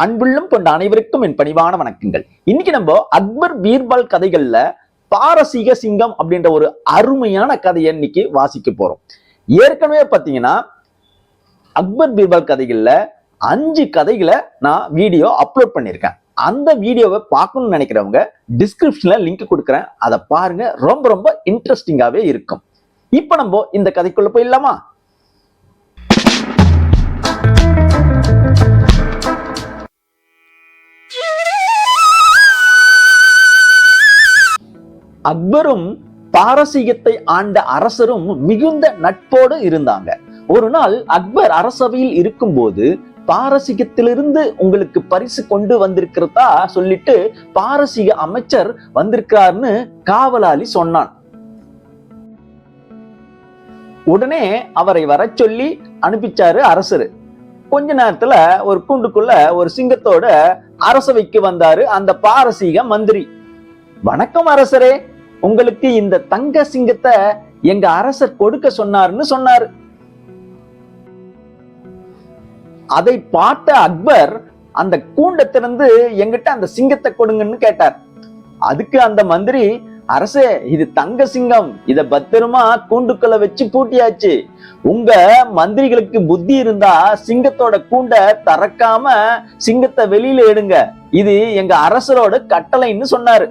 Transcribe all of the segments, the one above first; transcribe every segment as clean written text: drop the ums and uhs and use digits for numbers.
அன்புள்ளம் கொண்ட அனைவருக்கும் என் பணிவான வணக்கங்கள். இன்னைக்கு நம்ம அக்பர் பீர்பால் கதைகள்ல பாரசீக சிங்கம் அப்படின்ற ஒரு அருமையான கதையை இன்னைக்கு வாசிக்க போறோம். ஏற்கனவே பாத்தீங்கன்னா அக்பர் பீர்பால் கதைகள்ல 5 கதைகளை நான் வீடியோ அப்லோட் பண்ணியிருக்கேன். அந்த வீடியோவை பார்க்கணும்னு நினைக்கிறவங்க டிஸ்கிரிப்ஷன்ல லிங்க் கொடுக்குறேன், அதை பாருங்க. ரொம்ப ரொம்ப இன்ட்ரெஸ்டிங்காவே இருக்கும். இப்ப நம்ம இந்த கதைக்குள்ள போயிடலாமா? அக்பரும் பாரசீகத்தை ஆண்ட அரசரும் மிகுந்த நட்போடு இருந்தாங்க. ஒரு நாள் அக்பர் அரசவையில் இருக்கும்போது பாரசீகத்திலிருந்து உங்களுக்கு பரிசு கொண்டு வந்திருக்கிறதா சொல்லிட்டு பாரசீக அமைச்சர் வந்திருக்காருன்னு காவலாளி சொன்னான். உடனே அவரை வர சொல்லி அனுப்பிச்சாரு அரசரு. கொஞ்ச நேரத்துல ஒரு கூண்டுக்குள்ள ஒரு சிங்கத்தோட அரசவைக்கு வந்தாரு அந்த பாரசீக மந்திரி. வணக்கம் அரசரே, உங்களுக்கு இந்த தங்க சிங்கத்தை எங்க அரசர் கொடுக்க சொன்னாருன்னு சொன்னாரு. அதை பார்த்த அக்பர் அந்த கூண்டை திறந்து எங்கிட்ட அந்த சிங்கத்தை கொடுங்கன்னு கேட்டார். அதுக்கு அந்த மந்திரி, அரசே, இது தங்க சிங்கம், இத பத்திரமா கூண்டுக்குள்ள வச்சு பூட்டியாச்சு. உங்க மந்திரிகளுக்கு புத்தி இருந்தா சிங்கத்தோட கூண்டை திறக்காம சிங்கத்தை வெளியில எடுங்க, இது எங்க அரசரோட கட்டளைன்னு சொன்னாரு.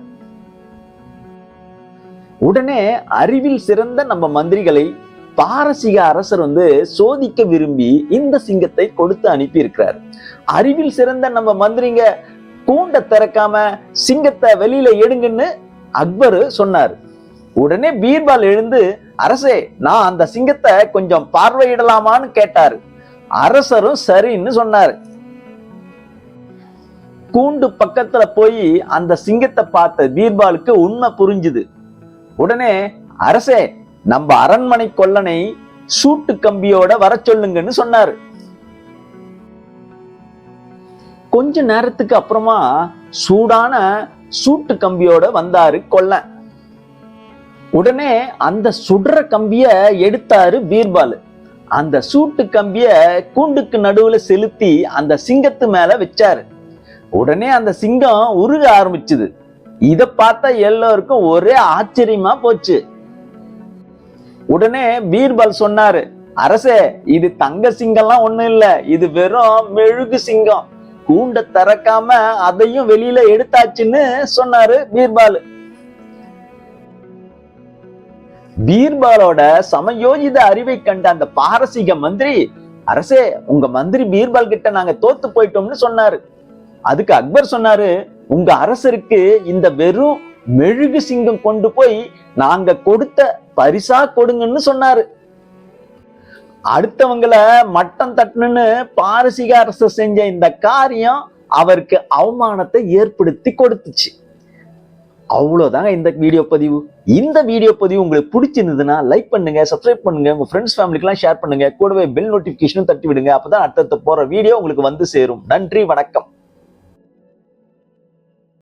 உடனே அறிவில் சிறந்த நம்ம மந்திரிகளை பாரசீக அரசர் சோதிக்க விரும்பி இந்த சிங்கத்தை கொடுத்து அனுப்பி இருக்கிறார். அறிவில் சிறந்த நம்ம மந்திரிங்க கூண்டை திறக்காம சிங்கத்தை வெளியில எடுங்கன்னு அக்பர் சொன்னார். உடனே பீர்பால் எழுந்து, அரசே, நான் அந்த சிங்கத்தை கொஞ்சம் பார்வையிடலாமான்னு கேட்டாரு. அரசரும் சரின்னு சொன்னாரு. கூண்டு பக்கத்துல போய் அந்த சிங்கத்தை பார்த்த பீர்பாலுக்கு உண்மை புரிஞ்சுது. உடனே, அரசே, நம்ம அரண்மனை கொல்லனை சூட்டு கம்பியோட வர சொல்லுங்கன்னு சொன்னாரு. கொஞ்ச நேரத்துக்கு அப்புறமா சூடான சூட்டு கம்பியோட வந்தாரு கொல்லன். உடனே அந்த சுடுற கம்பிய எடுத்தாரு பீர்பால். அந்த சூட்டு கம்பிய கூண்டுக்கு நடுவுல செலுத்தி அந்த சிங்கத்து மேல வச்சாரு. உடனே அந்த சிங்கம் உருக ஆரம்பிச்சுது. இத பார்த்தா எல்லோருக்கும் ஒரே ஆச்சரியமா போச்சு. உடனே பீர்பால் சொன்னாரு, அரசே, இது தங்க சிங்கம்லாம் ஒண்ணும் இல்ல, இது வெறும் மெழுகு சிங்கம். கூண்டை திறக்காம அதையும் வெளியில எடுத்தாச்சுன்னு சொன்னாரு பீர்பால். பீர்பாலோட சமயோஜித அறிவை கண்ட அந்த பாரசீக மந்திரி, அரசே, உங்க மந்திரி பீர்பால் கிட்ட நாங்க தோத்து போயிட்டோம்னு சொன்னாரு. அதுக்கு அக்பர் சொன்னாரு, உங்க அரசருக்கு இந்த வெறும் மெழுகு சிங்கம் கொண்டு போய் நாங்க கொடுத்த பரிசா கொடுங்கன்னு சொன்னாரு. அடுத்தவங்களை மட்டம் தட்டணுன்னு பாரசீக அரசர் செஞ்ச இந்த காரியம் அவருக்கு அவமானத்தை ஏற்படுத்தி கொடுத்துச்சு. அவ்வளவுதாங்க இந்த வீடியோ பதிவு. இந்த வீடியோ பதிவு உங்களுக்கு பிடிச்சிருந்ததுன்னா லைக் பண்ணுங்க, சப்ஸ்கிரைப் பண்ணுங்க, உங்க ஃப்ரெண்ட்ஸ் ஃபேமிலிக்கு எல்லாம் ஷேர் பண்ணுங்க, கூடவே பெல் நோட்டிபிகேஷனும் தட்டி விடுங்க. அப்பதான் அடுத்த போற வீடியோ உங்களுக்கு சேரும். நன்றி, வணக்கம்.